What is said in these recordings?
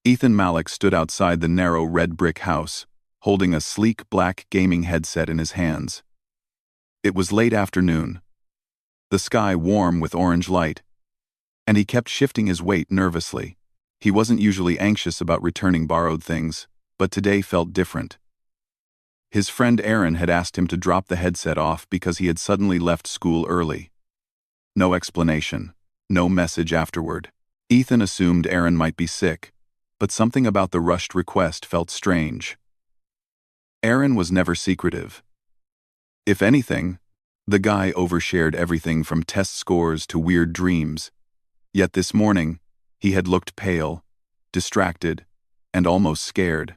Ethan Malik stood outside the narrow red brick house, holding a sleek black gaming headset in his hands. It was late afternoon, the sky warm with orange light, and he kept shifting his weight nervously. He wasn't usually anxious about returning borrowed things, but today felt different. His friend Aaron had asked him to drop the headset off because he had suddenly left school early. No explanation, no message afterward. Ethan assumed Aaron might be sick, but something about the rushed request felt strange. Aaron was never secretive. If anything, the guy overshared everything from test scores to weird dreams. Yet this morning, he had looked pale, distracted, and almost scared.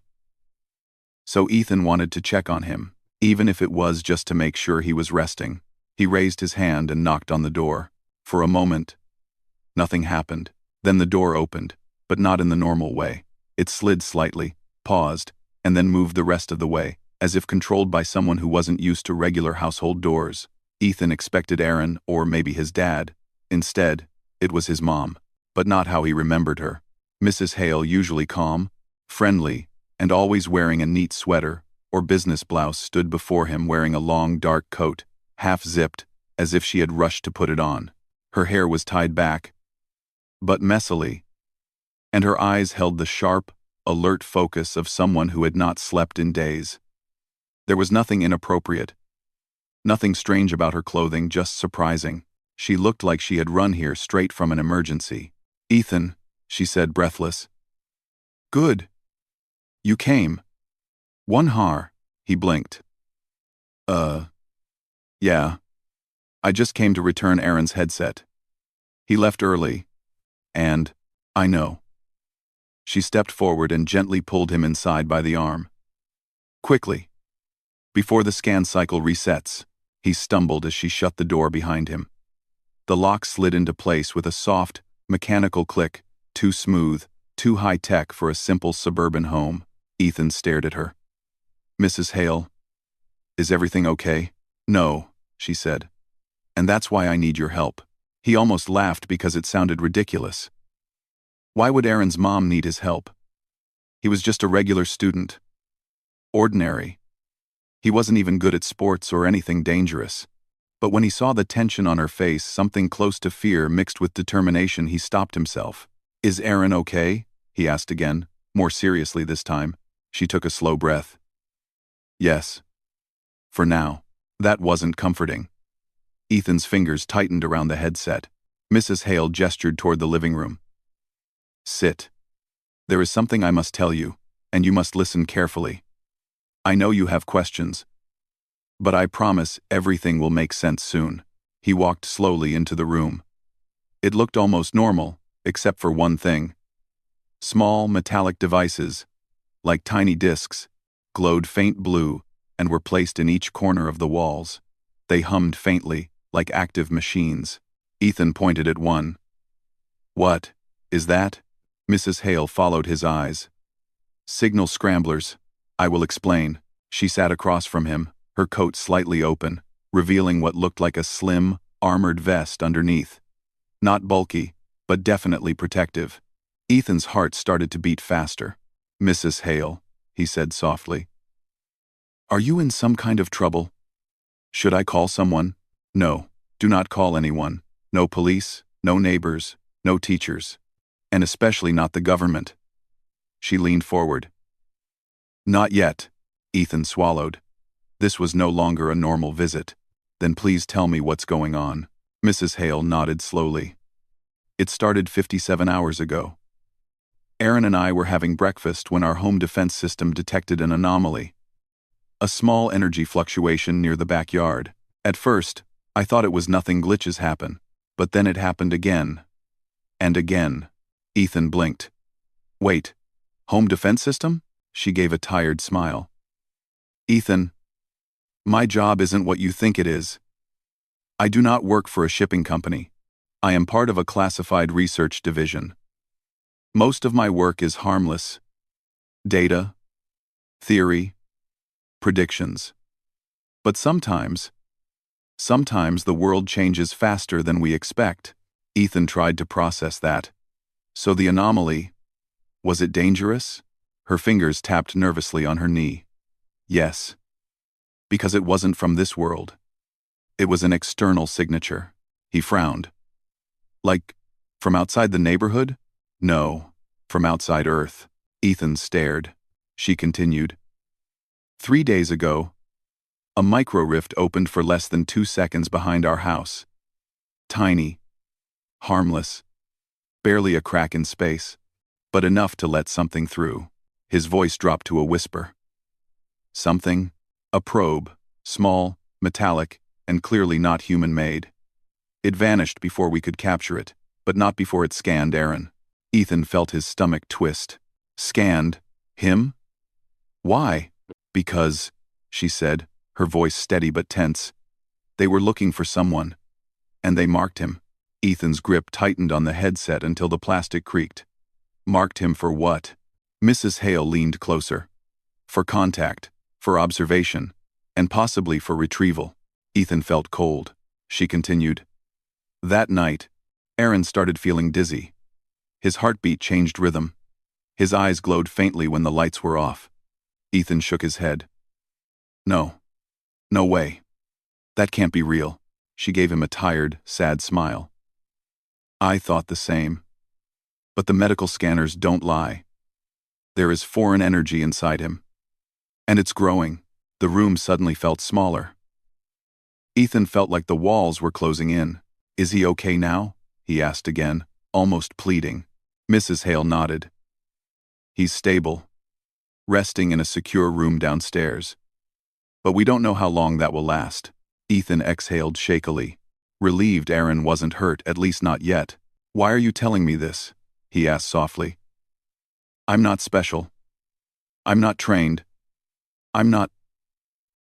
So Ethan wanted to check on him, even if it was just to make sure he was resting. He raised his hand and knocked on the door. For a moment, nothing happened. Then the door opened, but not in the normal way. It slid slightly, paused, and then moved the rest of the way, as if controlled by someone who wasn't used to regular household doors. Ethan expected Aaron, or maybe his dad. Instead, it was his mom, but not how he remembered her. Mrs. Hale, usually calm, friendly, and always wearing a neat sweater or business blouse, stood before him wearing a long dark coat, half-zipped, as if she had rushed to put it on. Her hair was tied back, but messily, and her eyes held the sharp, alert focus of someone who had not slept in days. There was nothing inappropriate, nothing strange about her clothing, just surprising. She looked like she had run here straight from an emergency. "Ethan," she said, breathless. "Good. You came." "One har," he blinked. Yeah. I just came to return Aaron's headset. He left early, and I know." She stepped forward and gently pulled him inside by the arm. Quickly, before the scan cycle resets, he stumbled as she shut the door behind him. The lock slid into place with a soft, mechanical click, too smooth, too high-tech for a simple suburban home. Ethan stared at her. "Mrs. Hale, is everything okay?" "No," she said. "And that's why I need your help." He almost laughed because it sounded ridiculous. Why would Aaron's mom need his help? He was just a regular student. Ordinary. He wasn't even good at sports or anything dangerous. But when he saw the tension on her face, something close to fear mixed with determination, he stopped himself. "Is Aaron okay?" he asked again, more seriously this time. She took a slow breath. "Yes. For now." That wasn't comforting. Ethan's fingers tightened around the headset. Mrs. Hale gestured toward the living room. "Sit. There is something I must tell you, and you must listen carefully. I know you have questions, but I promise everything will make sense soon." He walked slowly into the room. It looked almost normal, except for one thing. Small metallic devices, like tiny discs, glowed faint blue and were placed in each corner of the walls. They hummed faintly, like active machines. Ethan pointed at one. "What is that?" Mrs. Hale followed his eyes. "Signal scramblers. I will explain." She sat across from him, her coat slightly open, revealing what looked like a slim, armored vest underneath. Not bulky, but definitely protective. Ethan's heart started to beat faster. "Mrs. Hale," he said softly. "Are you in some kind of trouble? Should I call someone?" "No, do not call anyone. No police, no neighbors, no teachers. And especially not the government." She leaned forward. "Not yet," Ethan swallowed. This was no longer a normal visit. "Then please tell me what's going on." Mrs. Hale nodded slowly. "It started 57 hours ago. Aaron and I were having breakfast when our home defense system detected an anomaly. A small energy fluctuation near the backyard. At first, I thought it was nothing, glitches happen. But then it happened again. And again." Ethan blinked. "Wait, home defense system?" She gave a tired smile. "Ethan, my job isn't what you think it is. I do not work for a shipping company. I am part of a classified research division. Most of my work is harmless. Data, theory, predictions. But sometimes the world changes faster than we expect." Ethan tried to process that. "So the anomaly, Was it dangerous? Her fingers tapped nervously on her knee. Yes. Because it wasn't from this world. It was an external signature. He frowned. Like, from outside the neighborhood? No, from outside Earth. Ethan stared. She continued. 3 days ago, a micro-rift opened for less than 2 seconds behind our house. Tiny. Harmless. Barely a crack in space, but enough to let something through. His voice dropped to a whisper. Something? A probe, small, metallic, and clearly not human-made. It vanished before we could capture it, but not before it scanned Aaron. Ethan felt his stomach twist. Scanned? Him? Why? Because, she said, her voice steady but tense. They were looking for someone. And they marked him. Ethan's grip tightened on the headset until the plastic creaked. Marked him for what? Mrs. Hale leaned closer. For contact, for observation, and possibly for retrieval. Ethan felt cold. She continued. That night, Aaron started feeling dizzy. His heartbeat changed rhythm. His eyes glowed faintly when the lights were off. Ethan shook his head. No. No way. That can't be real. She gave him a tired, sad smile. I thought the same. But the medical scanners don't lie. There is foreign energy inside him. And it's growing. The room suddenly felt smaller. Ethan felt like the walls were closing in. Is he okay now? He asked again, almost pleading. Mrs. Hale nodded. He's stable. Resting in a secure room downstairs. But we don't know how long that will last. Ethan exhaled shakily. Relieved Aaron wasn't hurt, at least not yet. Why are you telling me this? He asked softly. I'm not special. I'm not trained. I'm not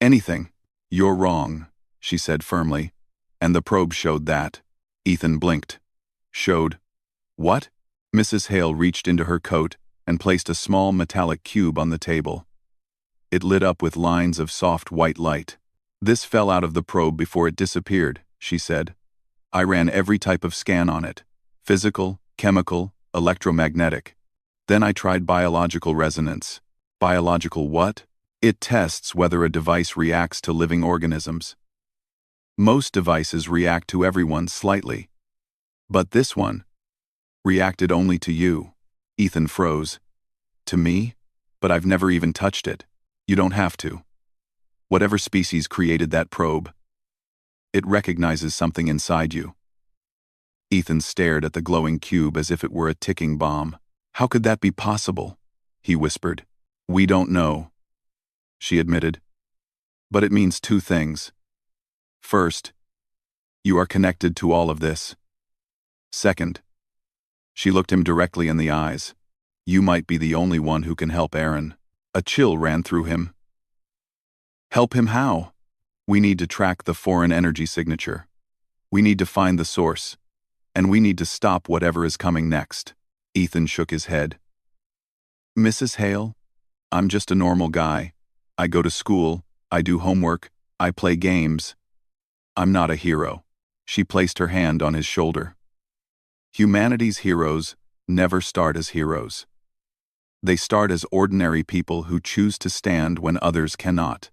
anything. You're wrong, she said firmly. And the probe showed that. Ethan blinked. Showed what? Mrs. Hale reached into her coat and placed a small metallic cube on the table. It lit up with lines of soft white light. This fell out of the probe before it disappeared, she said. I ran every type of scan on it. Physical, chemical, electromagnetic. Then I tried biological resonance. Biological what? It tests whether a device reacts to living organisms. Most devices react to everyone slightly. But this one reacted only to you. Ethan froze. To me? But I've never even touched it. You don't have to. Whatever species created that probe, it recognizes something inside you. Ethan stared at the glowing cube as if it were a ticking bomb. How could that be possible? He whispered. We don't know, she admitted. But it means 2 things. First, you are connected to all of this. Second, she looked him directly in the eyes. You might be the only one who can help Aaron. A chill ran through him. Help him how? We need to track the foreign energy signature. We need to find the source. And we need to stop whatever is coming next. Ethan shook his head. Mrs. Hale, I'm just a normal guy. I go to school, I do homework, I play games. I'm not a hero. She placed her hand on his shoulder. Humanity's heroes never start as heroes. They start as ordinary people who choose to stand when others cannot.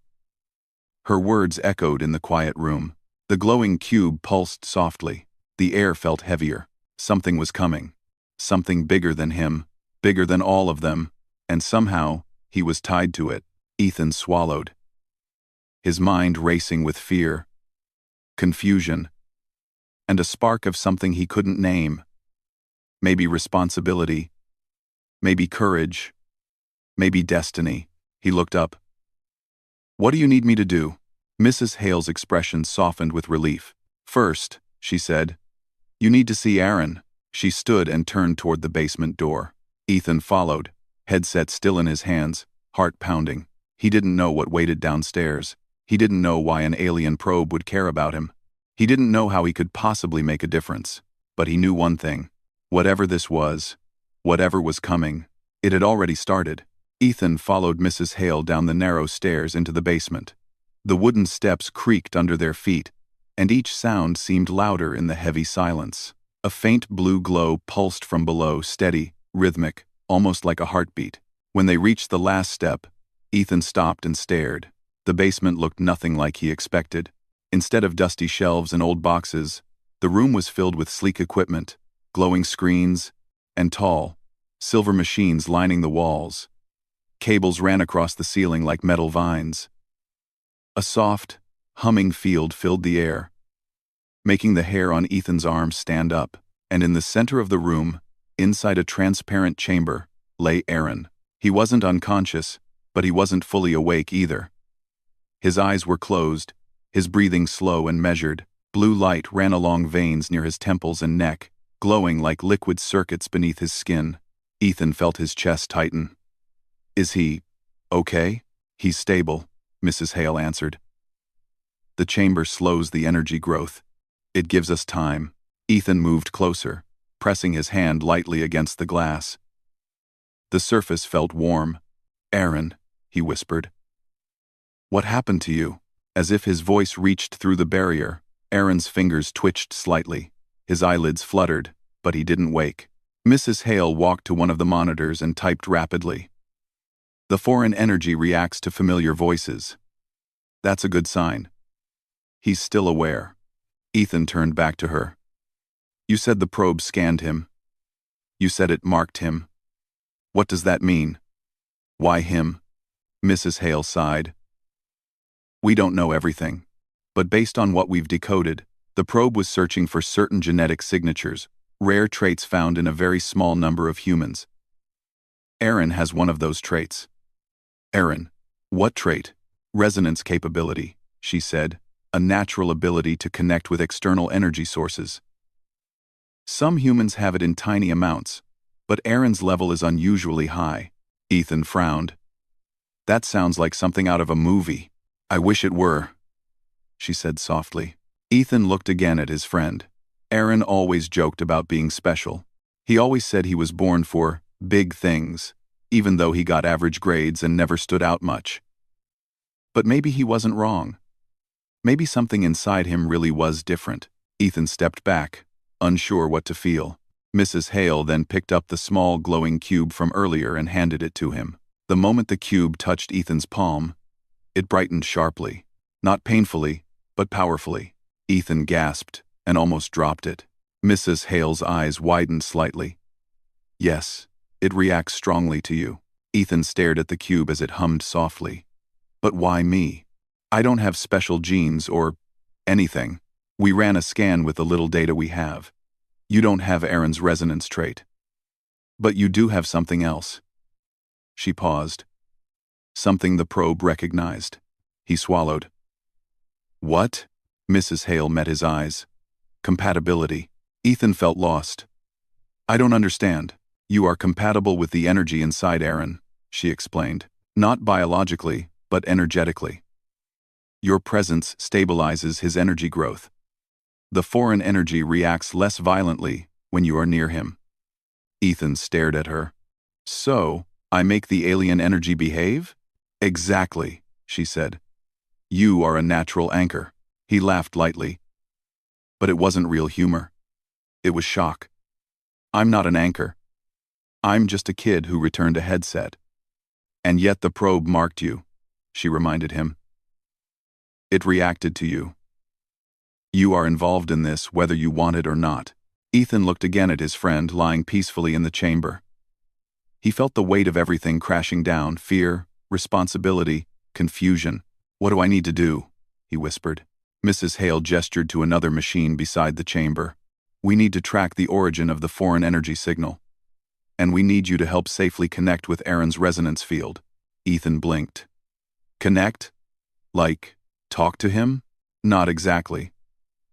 Her words echoed in the quiet room. The glowing cube pulsed softly. The air felt heavier. Something was coming. Something bigger than him, bigger than all of them, and somehow, he was tied to it. Ethan swallowed. His mind racing with fear, confusion, and a spark of something he couldn't name. Maybe responsibility, maybe courage, maybe destiny. He looked up. What do you need me to do? Mrs. Hale's expression softened with relief. First, she said, you need to see Aaron. She stood and turned toward the basement door. Ethan followed, headset still in his hands, heart pounding. He didn't know what waited downstairs. He didn't know why an alien probe would care about him. He didn't know how he could possibly make a difference. But he knew one thing. Whatever this was, whatever was coming, it had already started. Ethan followed Mrs. Hale down the narrow stairs into the basement. The wooden steps creaked under their feet, and each sound seemed louder in the heavy silence. A faint blue glow pulsed from below, steady, rhythmic, almost like a heartbeat. When they reached the last step, Ethan stopped and stared. The basement looked nothing like he expected. Instead of dusty shelves and old boxes, the room was filled with sleek equipment, glowing screens, and tall, silver machines lining the walls. Cables ran across the ceiling like metal vines. A soft, humming field filled the air, making the hair on Ethan's arms stand up. And in the center of the room, inside a transparent chamber, lay Aaron. He wasn't unconscious, but he wasn't fully awake either. His eyes were closed, his breathing slow and measured. Blue light ran along veins near his temples and neck, glowing like liquid circuits beneath his skin. Ethan felt his chest tighten. "Is he okay?" "He's stable," Mrs. Hale answered. "The chamber slows the energy growth. It gives us time." Ethan moved closer, pressing his hand lightly against the glass. The surface felt warm. "Aaron," he whispered. "What happened to you?" As if his voice reached through the barrier, Aaron's fingers twitched slightly. His eyelids fluttered, but he didn't wake. Mrs. Hale walked to one of the monitors and typed rapidly. "The foreign energy reacts to familiar voices. That's a good sign. He's still aware." Ethan turned back to her. "You said the probe scanned him. You said it marked him. What does that mean?" "Why him?" Mrs. Hale sighed. "We don't know everything, but based on what we've decoded, the probe was searching for certain genetic signatures, rare traits found in a very small number of humans. Aaron has one of those traits." "Aaron, what trait?" "Resonance capability," she said, "a natural ability to connect with external energy sources. Some humans have it in tiny amounts, but Aaron's level is unusually high." Ethan frowned. "That sounds like something out of a movie." "I wish it were," she said softly. Ethan looked again at his friend. Aaron always joked about being special. He always said he was born for big things, even though he got average grades and never stood out much. But maybe he wasn't wrong. Maybe something inside him really was different. Ethan stepped back, unsure what to feel. Mrs. Hale then picked up the small glowing cube from earlier and handed it to him. The moment the cube touched Ethan's palm, it brightened sharply. Not painfully, but powerfully. Ethan gasped and almost dropped it. Mrs. Hale's eyes widened slightly. "Yes, it reacts strongly to you." Ethan stared at the cube as it hummed softly. "But why me? I don't have special genes or anything. We ran a scan with the little data we have. You don't have Aaron's resonance trait. But you do have something else." She paused. Something the probe recognized. He swallowed. "What?" Mrs. Hale met his eyes. "Compatibility." Ethan felt lost. "I don't understand." "You are compatible with the energy inside Aaron," she explained. "Not biologically, but energetically. Your presence stabilizes his energy growth. The foreign energy reacts less violently when you are near him." Ethan stared at her. "So, I make the alien energy behave?" "Exactly," she said. "You are a natural anchor." He laughed lightly. But it wasn't real humor. It was shock. "I'm not an anchor. I'm just a kid who returned a headset." "And yet the probe marked you," she reminded him. "It reacted to you. You are involved in this whether you want it or not." Ethan looked again at his friend lying peacefully in the chamber. He felt the weight of everything crashing down: fear, responsibility, confusion. "What do I need to do?" he whispered. Mrs. Hale gestured to another machine beside the chamber. "We need to track the origin of the foreign energy signal. And we need you to help safely connect with Aaron's resonance field." Ethan blinked. "Connect? Like, talk to him?" "Not exactly."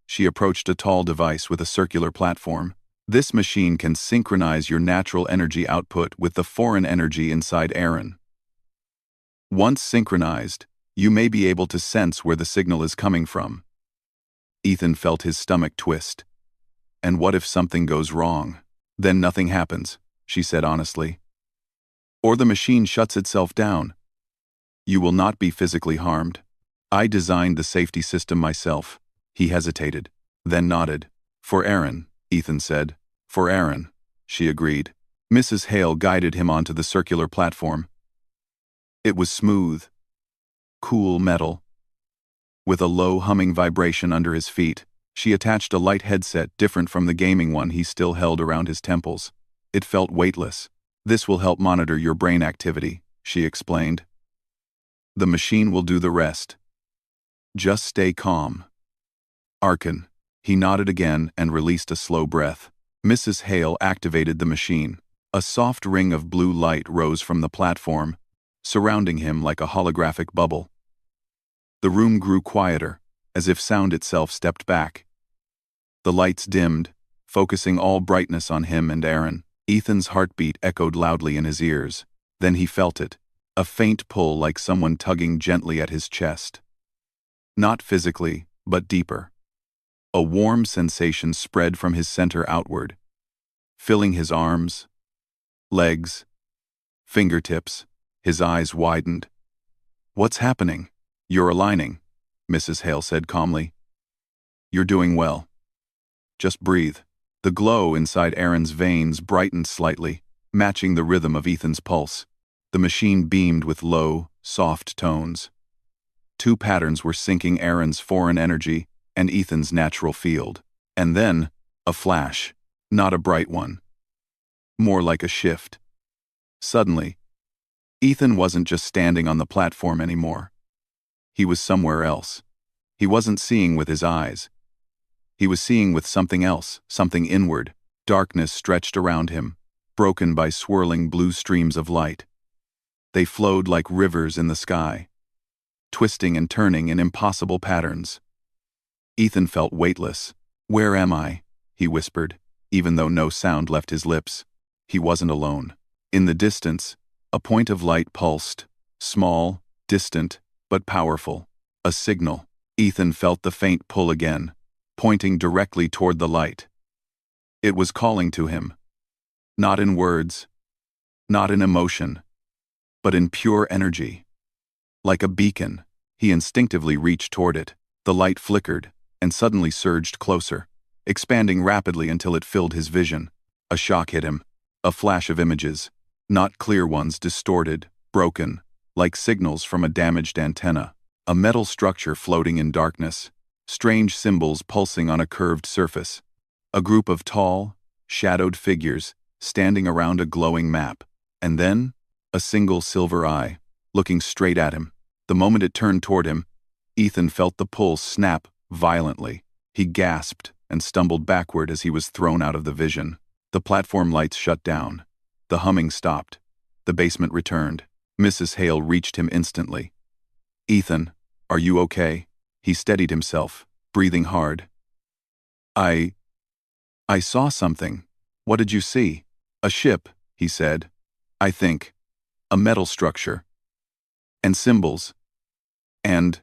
She approached a tall device with a circular platform. "This machine can synchronize your natural energy output with the foreign energy inside Aaron. Once synchronized, you may be able to sense where the signal is coming from." Ethan felt his stomach twist. "And what if something goes wrong?" "Then nothing happens," she said honestly. "Or the machine shuts itself down. You will not be physically harmed. I designed the safety system myself." He hesitated, then nodded. "For Aaron," Ethan said. "For Aaron," she agreed. Mrs. Hale guided him onto the circular platform. It was smooth, cool metal. With a low humming vibration under his feet, she attached a light headset different from the gaming one he still held around his temples. It felt weightless. "This will help monitor your brain activity," she explained. "The machine will do the rest. Just stay calm." Arkin. He nodded again and released a slow breath. Mrs. Hale activated the machine. A soft ring of blue light rose from the platform, surrounding him like a holographic bubble. The room grew quieter, as if sound itself stepped back. The lights dimmed, focusing all brightness on him and Aaron. Ethan's heartbeat echoed loudly in his ears. Then he felt it, a faint pull like someone tugging gently at his chest. Not physically, but deeper. A warm sensation spread from his center outward, filling his arms, legs, fingertips. His eyes widened. "What's happening?" "You're aligning," Mrs. Hale said calmly. "You're doing well. Just breathe." The glow inside Aaron's veins brightened slightly, matching the rhythm of Ethan's pulse. The machine beamed with low, soft tones. Two patterns were syncing Aaron's foreign energy and Ethan's natural field. And then, a flash, not a bright one. More like a shift. Suddenly, Ethan wasn't just standing on the platform anymore. He was somewhere else. He wasn't seeing with his eyes. He was seeing with something else, something inward. Darkness stretched around him, broken by swirling blue streams of light. They flowed like rivers in the sky, twisting and turning in impossible patterns. Ethan felt weightless. "Where am I?" he whispered, even though no sound left his lips. He wasn't alone. In the distance, a point of light pulsed, small, distant, but powerful. A signal. Ethan felt the faint pull again, pointing directly toward the light. It was calling to him. Not in words, not in emotion, but in pure energy. Like a beacon, he instinctively reached toward it. The light flickered, and suddenly surged closer, expanding rapidly until it filled his vision. A shock hit him. A flash of images, not clear ones, distorted, broken, like signals from a damaged antenna. A metal structure floating in darkness, strange symbols pulsing on a curved surface. A group of tall, shadowed figures standing around a glowing map. And then, a single silver eye, looking straight at him. The moment it turned toward him, Ethan felt the pull snap violently. He gasped and stumbled backward as he was thrown out of the vision. The platform lights shut down. The humming stopped. The basement returned. Mrs. Hale reached him instantly. "Ethan, are you okay?" He steadied himself, breathing hard. I saw something." "What did you see?" "A ship," he said. "I think. A metal structure. And symbols. And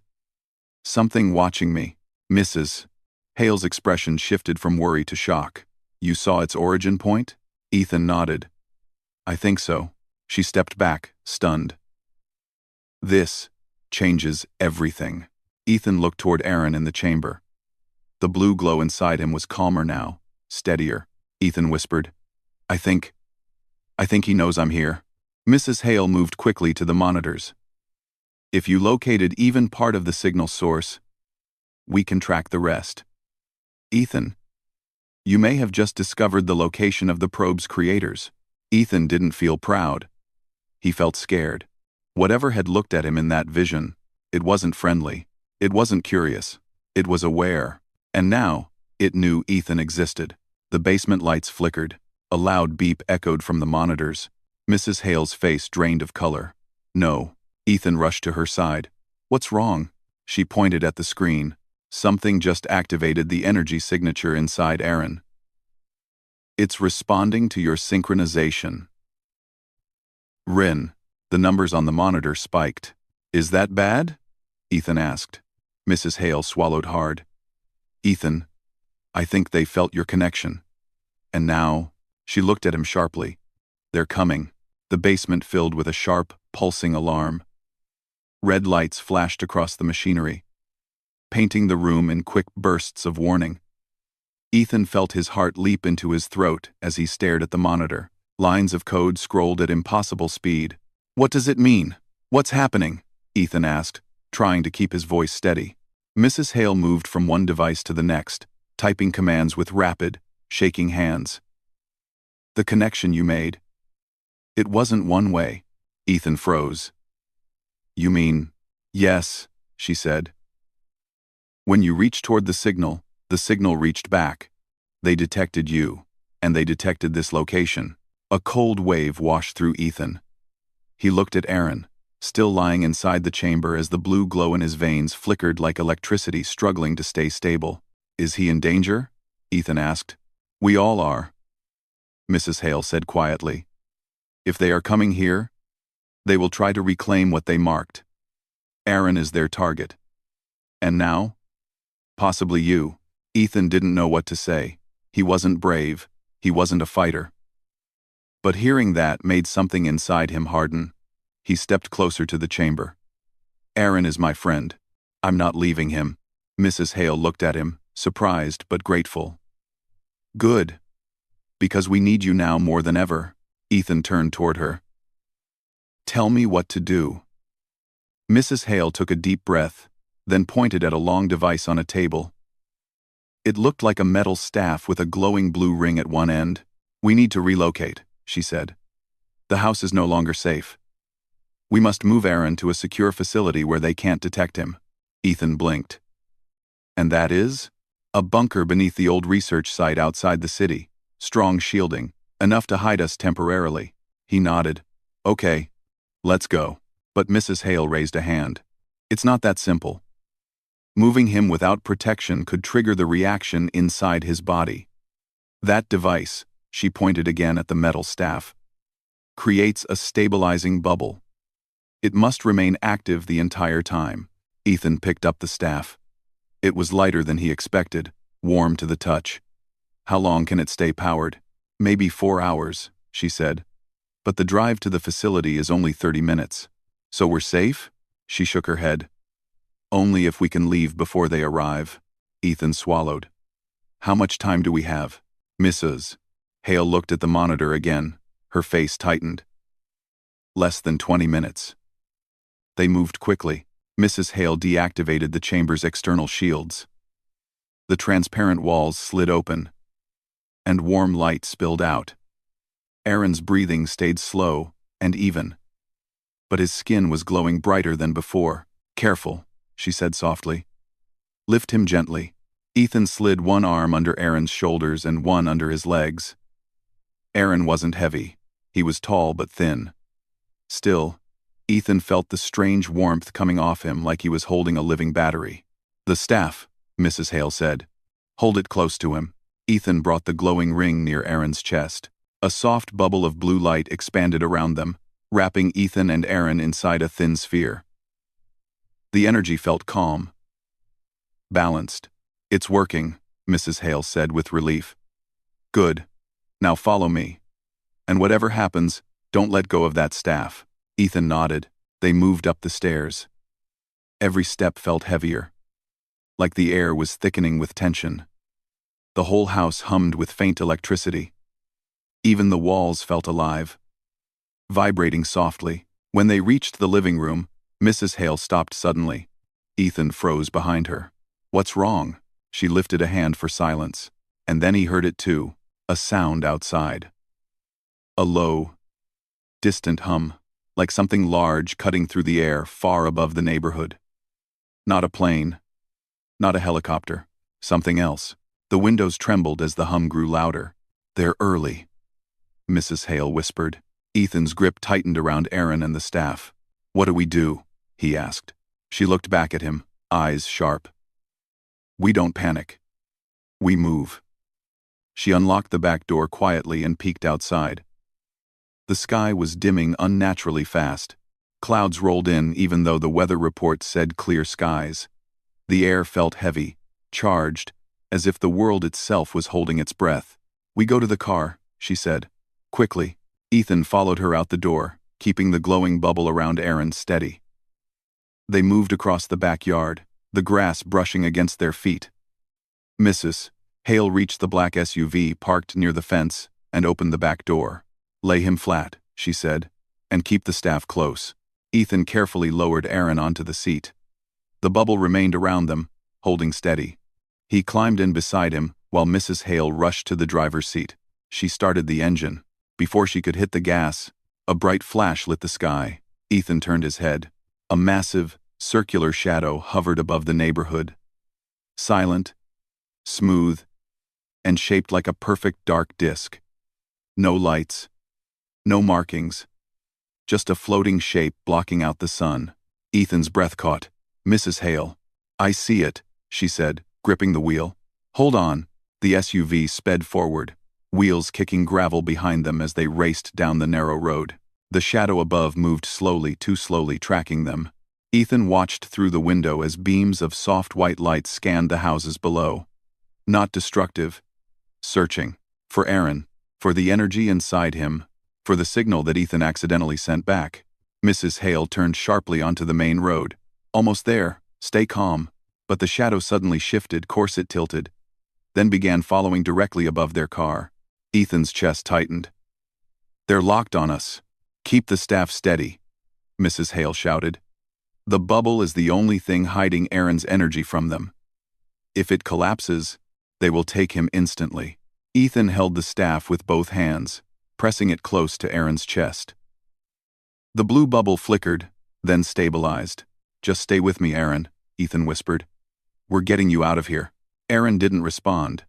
something watching me." Mrs. Hale's expression shifted from worry to shock. "You saw its origin point?" Ethan nodded. "I think so." She stepped back, stunned. "This changes everything." Ethan looked toward Aaron in the chamber. The blue glow inside him was calmer now, steadier. Ethan whispered, I think he knows I'm here." Mrs. Hale moved quickly to the monitors. "If you located even part of the signal source, we can track the rest." "Ethan, you may have just discovered the location of the probe's creators." Ethan didn't feel proud. He felt scared. Whatever had looked at him in that vision, it wasn't friendly. It wasn't curious. It was aware. And now, it knew Ethan existed. The basement lights flickered. A loud beep echoed from the monitors. Mrs. Hale's face drained of color. "No." Ethan rushed to her side. "What's wrong?" She pointed at the screen. Something just activated the energy signature inside Aaron. "It's responding to your synchronization." "Rin." The numbers on the monitor spiked. "Is that bad?" Ethan asked. Mrs. Hale swallowed hard. "Ethan, I think they felt your connection. And now," she looked at him sharply, "they're coming." The basement filled with a sharp, pulsing alarm. Red lights flashed across the machinery, painting the room in quick bursts of warning. Ethan felt his heart leap into his throat as he stared at the monitor. Lines of code scrolled at impossible speed. "What does it mean? What's happening?" Ethan asked, trying to keep his voice steady. Mrs. Hale moved from one device to the next, typing commands with rapid, shaking hands. "The connection you made. It wasn't one way." Ethan froze. "You mean?" "Yes," she said. "When you reached toward the signal reached back. They detected you, and they detected this location." A cold wave washed through Ethan. He looked at Aaron, still lying inside the chamber as the blue glow in his veins flickered like electricity struggling to stay stable. "Is he in danger?" Ethan asked. "We all are," Mrs. Hale said quietly. "If they are coming here, they will try to reclaim what they marked. Aaron is their target. And now? Possibly you." Ethan didn't know what to say. He wasn't brave. He wasn't a fighter. But hearing that made something inside him harden. He stepped closer to the chamber. "Aaron is my friend. I'm not leaving him." Mrs. Hale looked at him, surprised but grateful. "Good. Because we need you now more than ever." Ethan turned toward her. "Tell me what to do." Mrs. Hale took a deep breath, then pointed at a long device on a table. It looked like a metal staff with a glowing blue ring at one end. "We need to relocate," she said. "The house is no longer safe. We must move Aaron to a secure facility where they can't detect him." Ethan blinked. "And that is?" "A bunker beneath the old research site outside the city. Strong shielding, enough to hide us temporarily." He nodded. "Okay, let's go." But Mrs. Hale raised a hand. "It's not that simple. Moving him without protection could trigger the reaction inside his body. That device," she pointed again at the metal staff, "creates a stabilizing bubble. It must remain active the entire time." Ethan picked up the staff. It was lighter than he expected, warm to the touch. "How long can it stay powered?" "Maybe 4 hours," she said. "But the drive to the facility is only 30 minutes. So we're safe?" She shook her head. "Only if we can leave before they arrive." Ethan swallowed. "How much time do we have?" Mrs. Hale looked at the monitor again. Her face tightened. "Less than 20 minutes." They moved quickly. Mrs. Hale deactivated the chamber's external shields. The transparent walls slid open, and warm light spilled out. Aaron's breathing stayed slow and even, but his skin was glowing brighter than before. "Careful," she said softly. "Lift him gently." Ethan slid one arm under Aaron's shoulders and one under his legs. Aaron wasn't heavy. He was tall but thin. Still, Ethan felt the strange warmth coming off him like he was holding a living battery. "The staff," Mrs. Hale said. "Hold it close to him." Ethan brought the glowing ring near Aaron's chest. A soft bubble of blue light expanded around them, wrapping Ethan and Aaron inside a thin sphere. The energy felt calm, balanced. "It's working," Mrs. Hale said with relief. "Good. Now follow me. And whatever happens, don't let go of that staff." Ethan nodded. They moved up the stairs. Every step felt heavier, like the air was thickening with tension. The whole house hummed with faint electricity. Even the walls felt alive, vibrating softly. When they reached the living room, Mrs. Hale stopped suddenly. Ethan froze behind her. "What's wrong?" She lifted a hand for silence, and then he heard it too, a sound outside. A low, distant hum, like something large cutting through the air far above the neighborhood. Not a plane, not a helicopter, something else. The windows trembled as the hum grew louder. "They're early," Mrs. Hale whispered. Ethan's grip tightened around Aaron and the staff. "What do we do?" he asked. She looked back at him, eyes sharp. "We don't panic. We move." She unlocked the back door quietly and peeked outside. The sky was dimming unnaturally fast. Clouds rolled in even though the weather report said clear skies. The air felt heavy, charged, as if the world itself was holding its breath. "We go to the car," she said. Quickly, Ethan followed her out the door, keeping the glowing bubble around Aaron steady. They moved across the backyard, the grass brushing against their feet. Mrs. Hale reached the black SUV parked near the fence and opened the back door. Lay him flat, she said, and keep the staff close. Ethan carefully lowered Aaron onto the seat. The bubble remained around them, holding steady. He climbed in beside him, while Mrs. Hale rushed to the driver's seat. She started the engine. Before she could hit the gas, a bright flash lit the sky. Ethan turned his head. A massive, circular shadow hovered above the neighborhood. Silent, smooth, and shaped like a perfect dark disk. No lights, no markings, just a floating shape blocking out the sun. Ethan's breath caught. Mrs. Hale. I see it, she said, gripping the wheel. Hold on. The SUV sped forward, wheels kicking gravel behind them as they raced down the narrow road. The shadow above moved slowly, too slowly, tracking them. Ethan watched through the window as beams of soft white light scanned the houses below. Not destructive, searching. For Aaron, for the energy inside him, for the signal that Ethan accidentally sent back. Mrs. Hale turned sharply onto the main road. Almost there, stay calm. But the shadow suddenly shifted, course it tilted, then began following directly above their car. Ethan's chest tightened. They're locked on us. Keep the staff steady, Mrs. Hale shouted. The bubble is the only thing hiding Aaron's energy from them. If it collapses, they will take him instantly. Ethan held the staff with both hands, pressing it close to Aaron's chest. The blue bubble flickered, then stabilized. Just stay with me, Aaron, Ethan whispered. We're getting you out of here. Aaron didn't respond,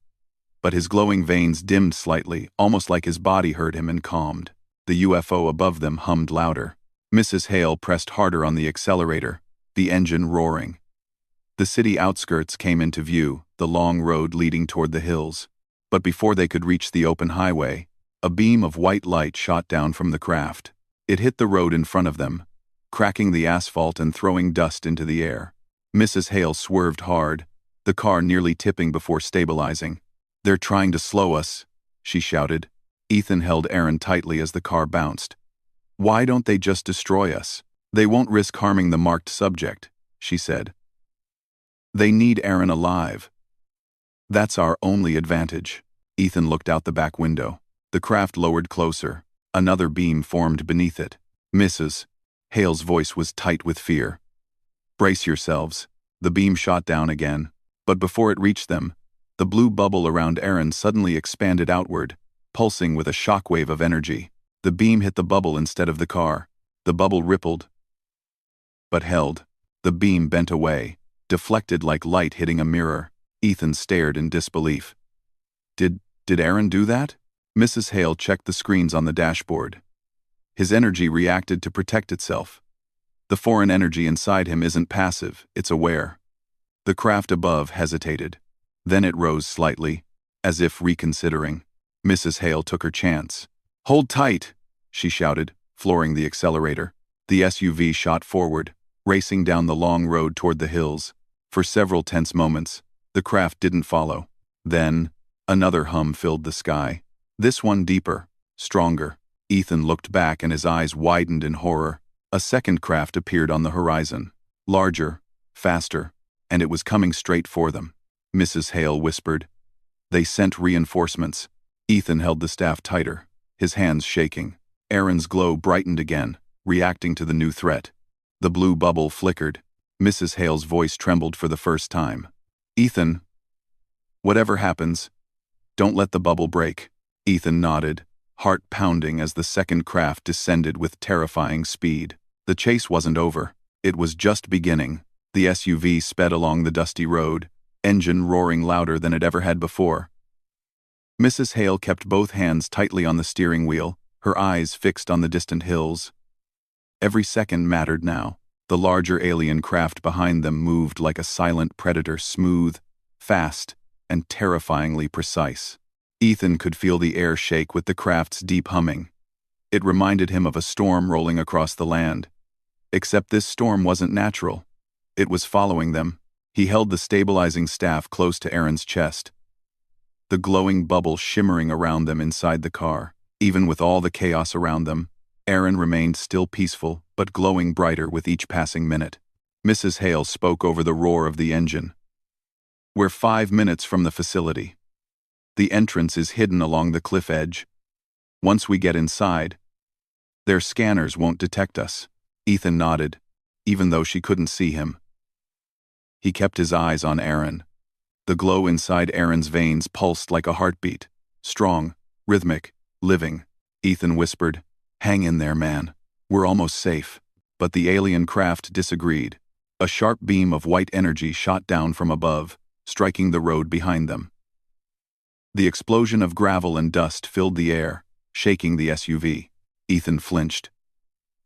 but his glowing veins dimmed slightly, almost like his body heard him and calmed. The UFO above them hummed louder. Mrs. Hale pressed harder on the accelerator, the engine roaring. The city outskirts came into view, the long road leading toward the hills. But before they could reach the open highway, a beam of white light shot down from the craft. It hit the road in front of them, cracking the asphalt and throwing dust into the air. Mrs. Hale swerved hard, the car nearly tipping before stabilizing. They're trying to slow us, she shouted. Ethan held Aaron tightly as the car bounced. Why don't they just destroy us? They won't risk harming the marked subject, she said. They need Aaron alive. That's our only advantage. Ethan looked out the back window. The craft lowered closer. Another beam formed beneath it. Mrs. Hale's voice was tight with fear. Brace yourselves. The beam shot down again. But before it reached them, the blue bubble around Aaron suddenly expanded outward, pulsing with a shockwave of energy. The beam hit the bubble instead of the car. The bubble rippled, but held. The beam bent away, deflected like light hitting a mirror. Ethan stared in disbelief. Did Aaron do that? Mrs. Hale checked the screens on the dashboard. His energy reacted to protect itself. The foreign energy inside him isn't passive, it's aware. The craft above hesitated. Then it rose slightly, as if reconsidering. Mrs. Hale took her chance. Hold tight, she shouted, flooring the accelerator. The SUV shot forward, racing down the long road toward the hills. For several tense moments, the craft didn't follow. Then, another hum filled the sky. This one deeper, stronger. Ethan looked back and his eyes widened in horror. A second craft appeared on the horizon. Larger, faster, and it was coming straight for them. Mrs. Hale whispered. They sent reinforcements. Ethan held the staff tighter, his hands shaking. Aaron's glow brightened again, reacting to the new threat. The blue bubble flickered. Mrs. Hale's voice trembled for the first time. Ethan, whatever happens, don't let the bubble break. Ethan nodded, heart pounding as the second craft descended with terrifying speed. The chase wasn't over. It was just beginning. The SUV sped along the dusty road, engine roaring louder than it ever had before. Mrs. Hale kept both hands tightly on the steering wheel, her eyes fixed on the distant hills. Every second mattered now. The larger alien craft behind them moved like a silent predator, smooth, fast, and terrifyingly precise. Ethan could feel the air shake with the craft's deep humming. It reminded him of a storm rolling across the land. Except this storm wasn't natural. It was following them. He held the stabilizing staff close to Aaron's chest, the glowing bubble shimmering around them inside the car. Even with all the chaos around them, Aaron remained still peaceful, but glowing brighter with each passing minute. Mrs. Hale spoke over the roar of the engine. We're 5 minutes from the facility. The entrance is hidden along the cliff edge. Once we get inside, their scanners won't detect us. Ethan nodded, even though she couldn't see him. He kept his eyes on Aaron. The glow inside Aaron's veins pulsed like a heartbeat. Strong, rhythmic, living. Ethan whispered, "Hang in there, man. We're almost safe." But the alien craft disagreed. A sharp beam of white energy shot down from above, striking the road behind them. The explosion of gravel and dust filled the air, shaking the SUV. Ethan flinched.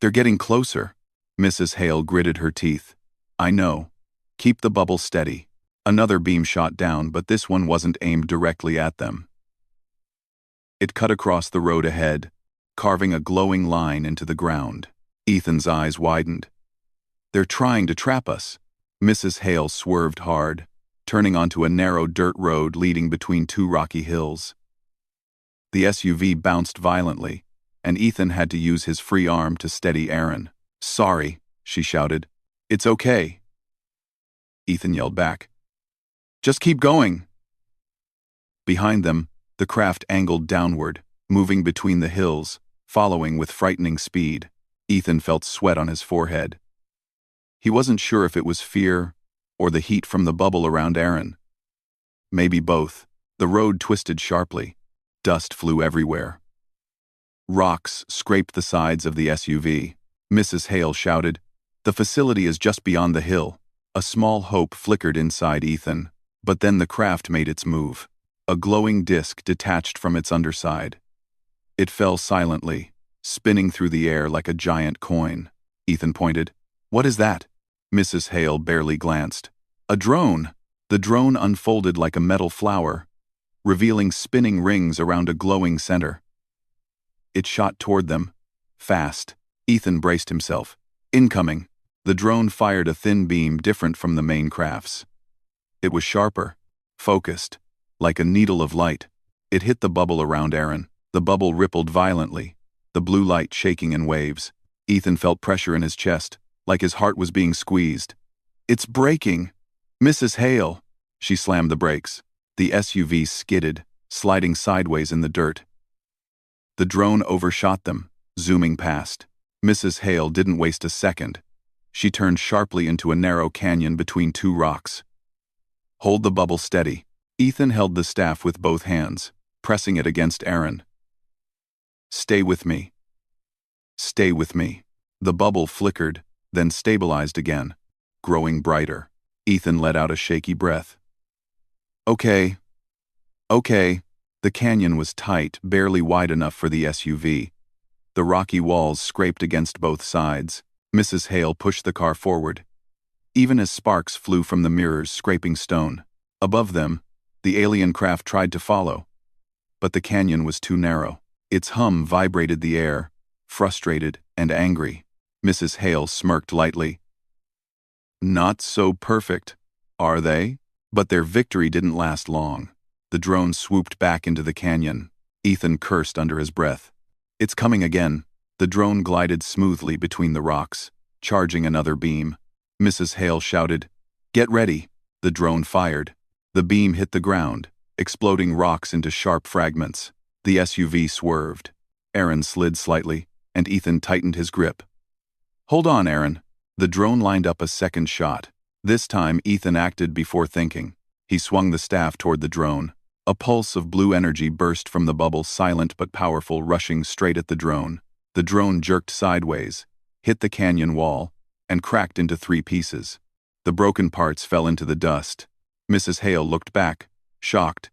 "They're getting closer." Mrs. Hale gritted her teeth. "I know. Keep the bubble steady." Another beam shot down, but this one wasn't aimed directly at them. It cut across the road ahead, carving a glowing line into the ground. Ethan's eyes widened. "They're trying to trap us." Mrs. Hale swerved hard, turning onto a narrow dirt road leading between two rocky hills. The SUV bounced violently, and Ethan had to use his free arm to steady Aaron. "Sorry," she shouted. "It's okay." Ethan yelled back, "Just keep going." Behind them, the craft angled downward, moving between the hills, following with frightening speed. Ethan felt sweat on his forehead. He wasn't sure if it was fear or the heat from the bubble around Aaron. Maybe both. The road twisted sharply. Dust flew everywhere. Rocks scraped the sides of the SUV. Mrs. Hale shouted, "The facility is just beyond the hill." A small hope flickered inside Ethan, but then the craft made its move. A glowing disc detached from its underside. It fell silently, spinning through the air like a giant coin. Ethan pointed. "What is that?" Mrs. Hale barely glanced. "A drone." The drone unfolded like a metal flower, revealing spinning rings around a glowing center. It shot toward them, fast. Ethan braced himself. "Incoming." The drone fired a thin beam different from the main craft's. It was sharper, focused, like a needle of light. It hit the bubble around Aaron. The bubble rippled violently, the blue light shaking in waves. Ethan felt pressure in his chest, like his heart was being squeezed. "It's breaking!" "Mrs. Hale!" She slammed the brakes. The SUV skidded, sliding sideways in the dirt. The drone overshot them, zooming past. Mrs. Hale didn't waste a second. She turned sharply into a narrow canyon between two rocks. "Hold the bubble steady." Ethan held the staff with both hands, pressing it against Aaron. "Stay with me. Stay with me." The bubble flickered, then stabilized again, growing brighter. Ethan let out a shaky breath. "Okay. Okay." The canyon was tight, barely wide enough for the SUV. The rocky walls scraped against both sides. Mrs. Hale pushed the car forward, even as sparks flew from the mirrors scraping stone. Above them, the alien craft tried to follow, but the canyon was too narrow. Its hum vibrated the air, frustrated and angry. Mrs. Hale smirked lightly. "Not so perfect, are they?" But their victory didn't last long. The drone swooped back into the canyon. Ethan cursed under his breath. "It's coming again." The drone glided smoothly between the rocks, charging another beam. Mrs. Hale shouted, "Get ready." The drone fired. The beam hit the ground, exploding rocks into sharp fragments. The SUV swerved. Aaron slid slightly, and Ethan tightened his grip. "Hold on, Aaron." The drone lined up a second shot. This time, Ethan acted before thinking. He swung the staff toward the drone. A pulse of blue energy burst from the bubble, silent but powerful, rushing straight at the drone. The drone jerked sideways, hit the canyon wall, and cracked into 3 pieces. The broken parts fell into the dust. Mrs. Hale looked back, shocked.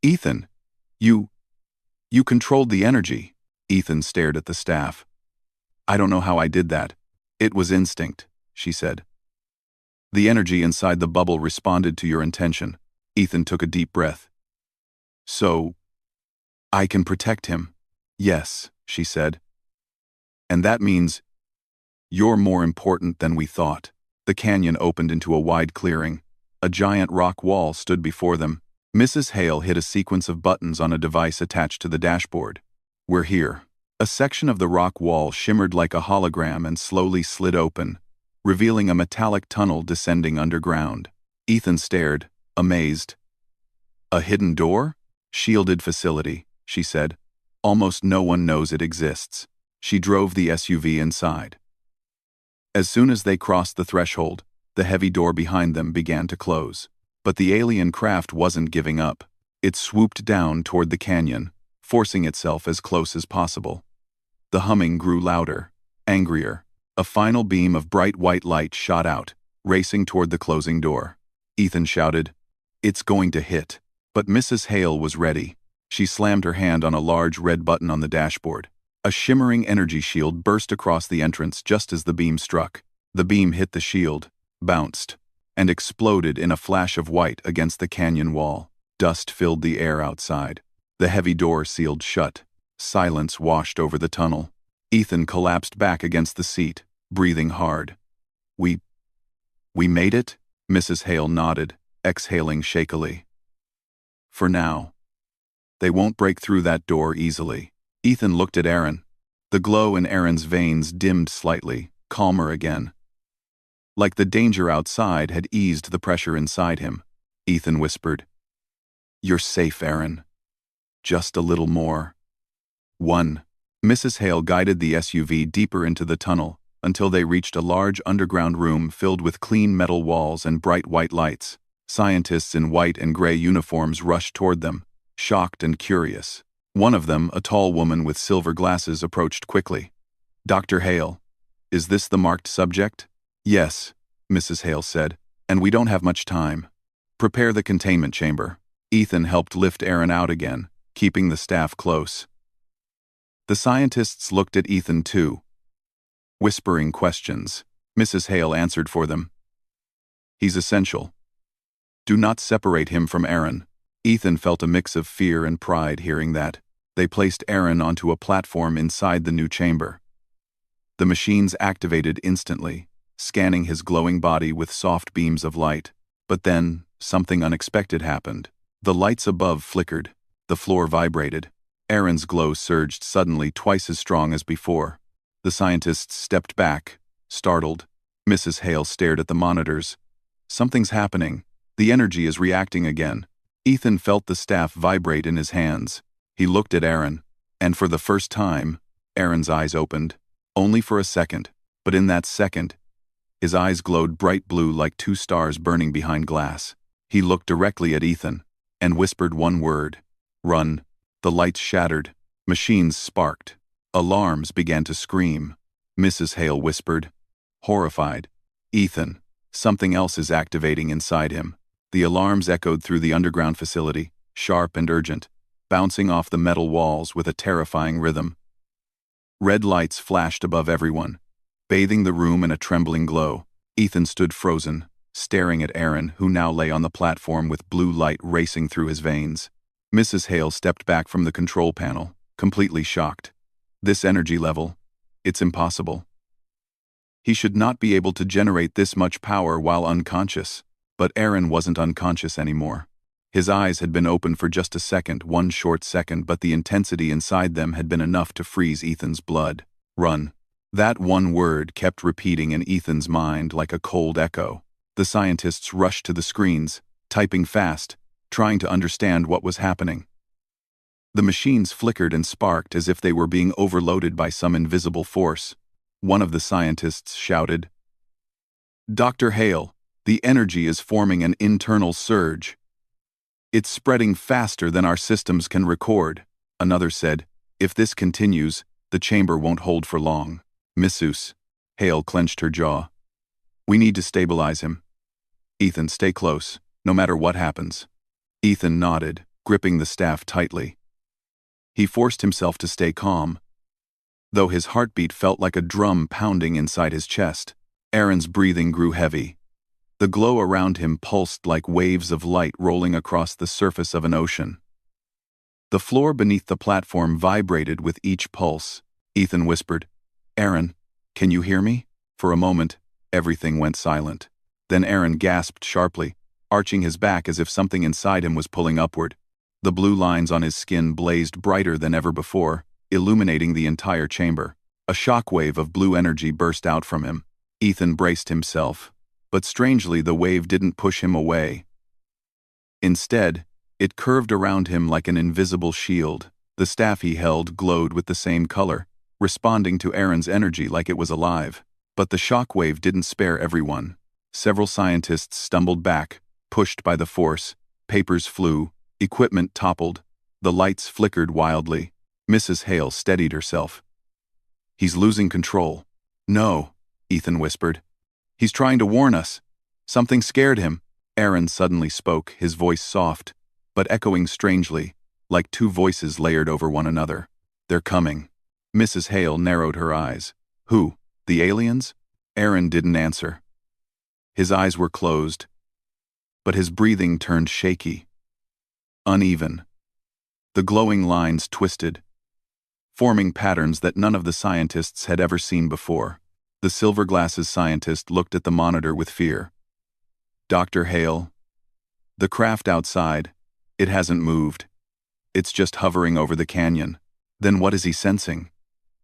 "Ethan, you controlled the energy." Ethan stared at the staff. "I don't know how I did that. It was instinct," she said. "The energy inside the bubble responded to your intention." Ethan took a deep breath. "So, I can protect him?" "Yes," she said. "And that means you're more important than we thought." The canyon opened into a wide clearing. A giant rock wall stood before them. Mrs. Hale hit a sequence of buttons on a device attached to the dashboard. "We're here." A section of the rock wall shimmered like a hologram and slowly slid open, revealing a metallic tunnel descending underground. Ethan stared, amazed. "A hidden door?" "Shielded facility," she said. Almost no one knows it exists. She drove the SUV inside. As soon as they crossed the threshold, the heavy door behind them began to close. But the alien craft wasn't giving up. It swooped down toward the canyon, forcing itself as close as possible. The humming grew louder, angrier. A final beam of bright white light shot out, racing toward the closing door. Ethan shouted, "It's going to hit." But Mrs. Hale was ready. She slammed her hand on a large red button on the dashboard. A shimmering energy shield burst across the entrance just as the beam struck. The beam hit the shield, bounced, and exploded in a flash of white against the canyon wall. Dust filled the air outside. The heavy door sealed shut. Silence washed over the tunnel. Ethan collapsed back against the seat, breathing hard. We made it?" Mrs. Hale nodded, exhaling shakily. "For now. They won't break through that door easily." Ethan looked at Aaron. The glow in Aaron's veins dimmed slightly, calmer again. Like the danger outside had eased the pressure inside him. Ethan whispered, "You're safe, Aaron. Just a little more." 1. Mrs. Hale guided the SUV deeper into the tunnel until they reached a large underground room filled with clean metal walls and bright white lights. Scientists in white and gray uniforms rushed toward them, shocked and curious. One of them, a tall woman with silver glasses, approached quickly. "Dr. Hale, is this the marked subject?" "Yes," Mrs. Hale said, "and we don't have much time. Prepare the containment chamber." Ethan helped lift Aaron out again, keeping the staff close. The scientists looked at Ethan too, whispering questions. Mrs. Hale answered for them. "He's essential. Do not separate him from Aaron." Ethan felt a mix of fear and pride hearing that. They placed Aaron onto a platform inside the new chamber. The machines activated instantly, scanning his glowing body with soft beams of light. But then, something unexpected happened. The lights above flickered. The floor vibrated. Aaron's glow surged suddenly, twice as strong as before. The scientists stepped back, startled. Mrs. Hale stared at the monitors. "Something's happening. The energy is reacting again." Ethan felt the staff vibrate in his hands. He looked at Aaron, and for the first time, Aaron's eyes opened. Only for a second, but in that second, his eyes glowed bright blue like two stars burning behind glass. He looked directly at Ethan, and whispered one word: "Run." The lights shattered. Machines sparked. Alarms began to scream. Mrs. Hale whispered, horrified, "Ethan, something else is activating inside him." The alarms echoed through the underground facility, sharp and urgent, bouncing off the metal walls with a terrifying rhythm. Red lights flashed above everyone, bathing the room in a trembling glow. Ethan stood frozen, staring at Aaron, who now lay on the platform with blue light racing through his veins. Mrs. Hale stepped back from the control panel, completely shocked. This energy level, it's impossible. He should not be able to generate this much power while unconscious. But Aaron wasn't unconscious anymore. His eyes had been open for just a second, one short second, but the intensity inside them had been enough to freeze Ethan's blood. "Run." That one word kept repeating in Ethan's mind like a cold echo. The scientists rushed to the screens, typing fast, trying to understand what was happening. The machines flickered and sparked as if they were being overloaded by some invisible force. One of the scientists shouted, "Dr. Hale, the energy is forming an internal surge. It's spreading faster than our systems can record." Another said, "If this continues, the chamber won't hold for long." "Mrs. Hale clenched her jaw. "We need to stabilize him. Ethan, stay close, no matter what happens." Ethan nodded, gripping the staff tightly. He forced himself to stay calm, though his heartbeat felt like a drum pounding inside his chest. Aaron's breathing grew heavy. The glow around him pulsed like waves of light rolling across the surface of an ocean. The floor beneath the platform vibrated with each pulse. Ethan whispered, "Aaron, can you hear me?" For a moment, everything went silent. Then Aaron gasped sharply, arching his back as if something inside him was pulling upward. The blue lines on his skin blazed brighter than ever before, illuminating the entire chamber. A shockwave of blue energy burst out from him. Ethan braced himself, but strangely the wave didn't push him away. Instead, it curved around him like an invisible shield. The The staff he held glowed with the same color, responding to Aaron's energy like it was alive. But the shockwave didn't spare everyone. Several scientists stumbled back, pushed by the force. Papers flew, equipment toppled, the lights flickered wildly. Mrs. Hale steadied herself. "He's losing control." "No," Ethan whispered. "He's trying to warn us. Something scared him." Aaron suddenly spoke, his voice soft, but echoing strangely, like two voices layered over one another. "They're coming." Mrs. Hale narrowed her eyes. "Who? The aliens?" Aaron didn't answer. His eyes were closed, but his breathing turned shaky, uneven. The glowing lines twisted, forming patterns that none of the scientists had ever seen before. The silver glasses scientist looked at the monitor with fear. "Dr. Hale, the craft outside, it hasn't moved. It's just hovering over the canyon." "Then what is he sensing?"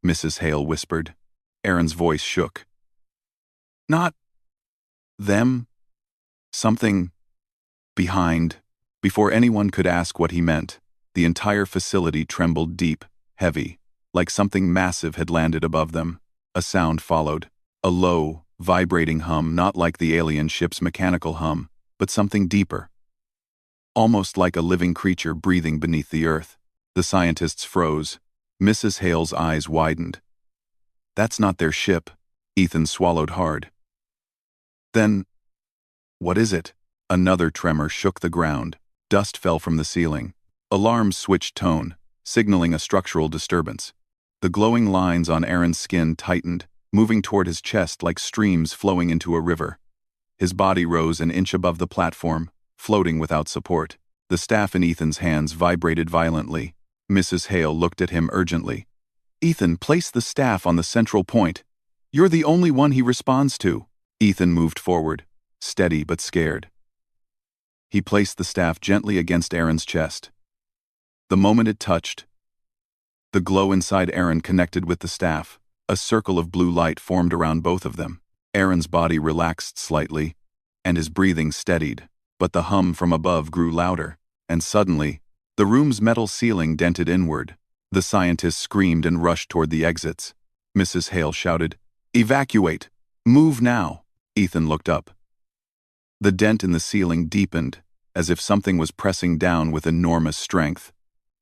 Mrs. Hale whispered. Aaron's voice shook. "Not them. Something behind." Before anyone could ask what he meant, the entire facility trembled deep, heavy, like something massive had landed above them. A sound followed, a low, vibrating hum, not like the alien ship's mechanical hum, but something deeper. Almost like a living creature breathing beneath the earth. The scientists froze. Mrs. Hale's eyes widened. "That's not their ship." Ethan swallowed hard. "Then, what is it?" Another tremor shook the ground. Dust fell from the ceiling. Alarms switched tone, signaling a structural disturbance. The glowing lines on Aaron's skin tightened, moving toward his chest like streams flowing into a river. His body rose an inch above the platform, floating without support. The staff in Ethan's hands vibrated violently. Mrs. Hale looked at him urgently. "Ethan, place the staff on the central point. You're the only one he responds to." Ethan moved forward, steady but scared. He placed the staff gently against Aaron's chest. The moment it touched, the glow inside Aaron connected with the staff. A circle of blue light formed around both of them. Aaron's body relaxed slightly, and his breathing steadied. But the hum from above grew louder, and suddenly, the room's metal ceiling dented inward. The scientists screamed and rushed toward the exits. Mrs. Hale shouted, "Evacuate! Move now!" Ethan looked up. The dent in the ceiling deepened, as if something was pressing down with enormous strength.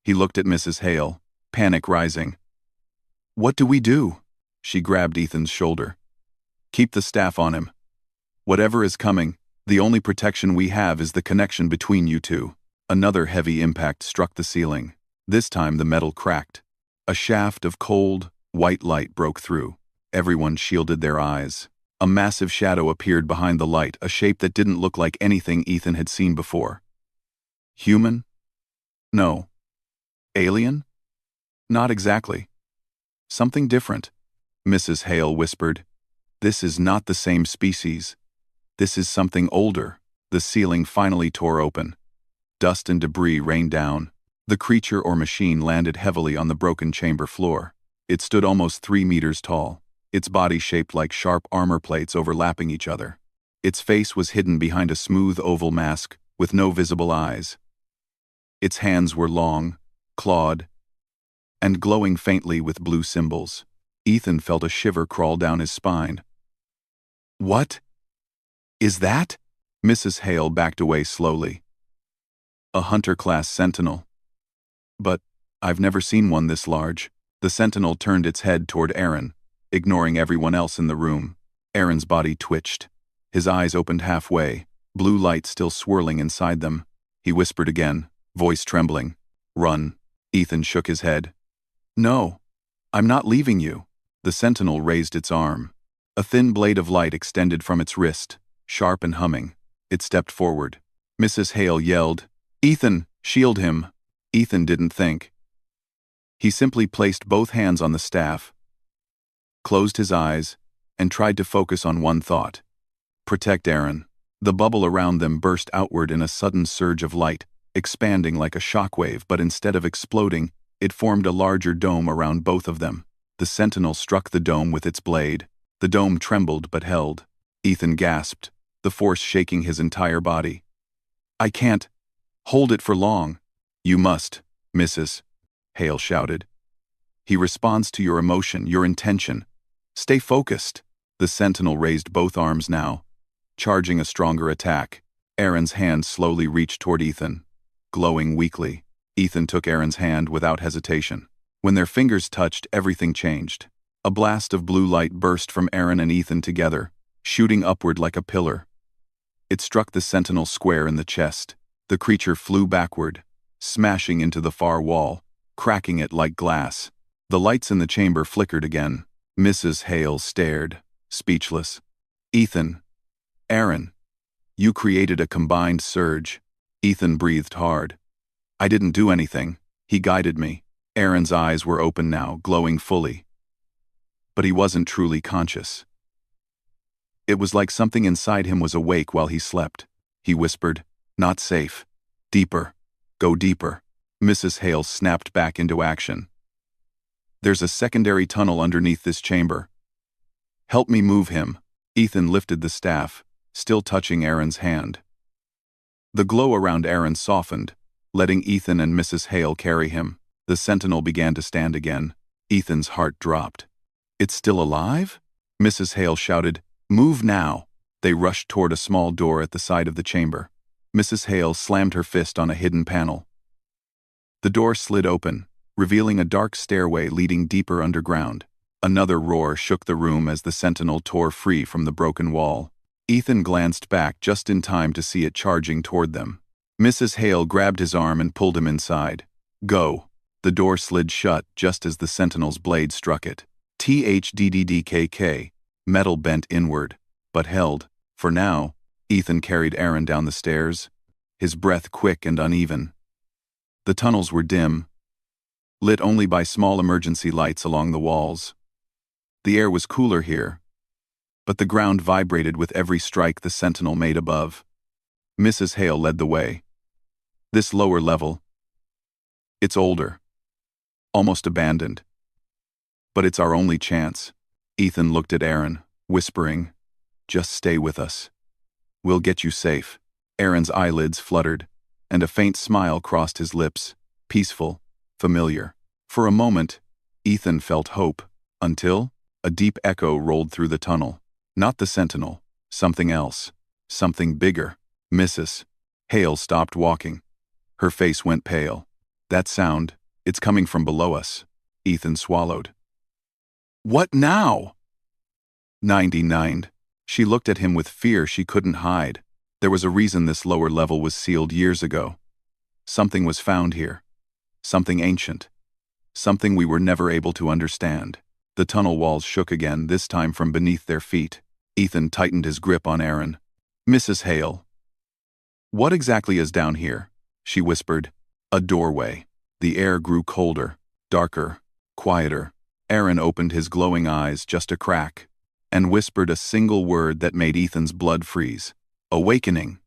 He looked at Mrs. Hale, panic rising. "What do we do?" She grabbed Ethan's shoulder. "Keep the staff on him. Whatever is coming, the only protection we have is the connection between you two." Another heavy impact struck the ceiling. This time the metal cracked. A shaft of cold, white light broke through. Everyone shielded their eyes. A massive shadow appeared behind the light, a shape that didn't look like anything Ethan had seen before. Human? No. Alien? Not exactly. Something different. Mrs. Hale whispered. "This is not the same species. This is something older." The ceiling finally tore open. Dust and debris rained down. The creature or machine landed heavily on the broken chamber floor. It stood almost 3 meters tall, its body shaped like sharp armor plates overlapping each other. Its face was hidden behind a smooth oval mask with no visible eyes. Its hands were long, clawed, and glowing faintly with blue symbols. Ethan felt a shiver crawl down his spine. "What is that?" Mrs. Hale backed away slowly. "A hunter-class sentinel. But I've never seen one this large." The sentinel turned its head toward Aaron, ignoring everyone else in the room. Aaron's body twitched. His eyes opened halfway, blue light still swirling inside them. He whispered again, voice trembling. "Run." Ethan shook his head. "No, I'm not leaving you." The sentinel raised its arm. A thin blade of light extended from its wrist, sharp and humming. It stepped forward. Mrs. Hale yelled, "Ethan, shield him." Ethan didn't think. He simply placed both hands on the staff, closed his eyes, and tried to focus on one thought. Protect Aaron. The bubble around them burst outward in a sudden surge of light, expanding like a shockwave, but instead of exploding, it formed a larger dome around both of them. The sentinel struck the dome with its blade. The dome trembled but held. Ethan gasped, the force shaking his entire body. "I can't hold it for long." "You must, Mrs." Hale shouted. "He responds to your emotion, your intention. Stay focused." The sentinel raised both arms now, charging a stronger attack. Aaron's hand slowly reached toward Ethan, glowing weakly. Ethan took Aaron's hand without hesitation. When their fingers touched, everything changed. A blast of blue light burst from Aaron and Ethan together, shooting upward like a pillar. It struck the sentinel square in the chest. The creature flew backward, smashing into the far wall, cracking it like glass. The lights in the chamber flickered again. Mrs. Hale stared, speechless. "Ethan, Aaron, you created a combined surge." Ethan breathed hard. "I didn't do anything. He guided me." Aaron's eyes were open now, glowing fully. But he wasn't truly conscious. It was like something inside him was awake while he slept. He whispered, "Not safe. Deeper. Go deeper." Mrs. Hale snapped back into action. "There's a secondary tunnel underneath this chamber. Help me move him." Ethan lifted the staff, still touching Aaron's hand. The glow around Aaron softened, letting Ethan and Mrs. Hale carry him. The sentinel began to stand again. Ethan's heart dropped. "It's still alive?" Mrs. Hale shouted, "Move now." They rushed toward a small door at the side of the chamber. Mrs. Hale slammed her fist on a hidden panel. The door slid open, revealing a dark stairway leading deeper underground. Another roar shook the room as the sentinel tore free from the broken wall. Ethan glanced back just in time to see it charging toward them. Mrs. Hale grabbed his arm and pulled him inside. "Go." The door slid shut just as the sentinel's blade struck it. THDDDKK. Metal bent inward, but held. For now, Ethan carried Aaron down the stairs, his breath quick and uneven. The tunnels were dim, lit only by small emergency lights along the walls. The air was cooler here, but the ground vibrated with every strike the sentinel made above. Mrs. Hale led the way. "This lower level, it's older, almost abandoned. But it's our only chance." Ethan looked at Aaron, whispering, "Just stay with us. We'll get you safe." Aaron's eyelids fluttered, and a faint smile crossed his lips, peaceful, familiar. For a moment, Ethan felt hope, until a deep echo rolled through the tunnel. Not the sentinel, something else, something bigger. Mrs. Hale stopped walking. Her face went pale. "That sound, it's coming from below us." Ethan swallowed. "What now?" 99. She looked at him with fear she couldn't hide. There was a reason this lower level was sealed years ago. Something was found here. Something ancient. Something we were never able to understand. The tunnel walls shook again, this time from beneath their feet. Ethan tightened his grip on Aaron. "Mrs. Hale, what exactly is down here?" she whispered. "A doorway." The air grew colder, darker, quieter. Aaron opened his glowing eyes just a crack, and whispered a single word that made Ethan's blood freeze. "Awakening."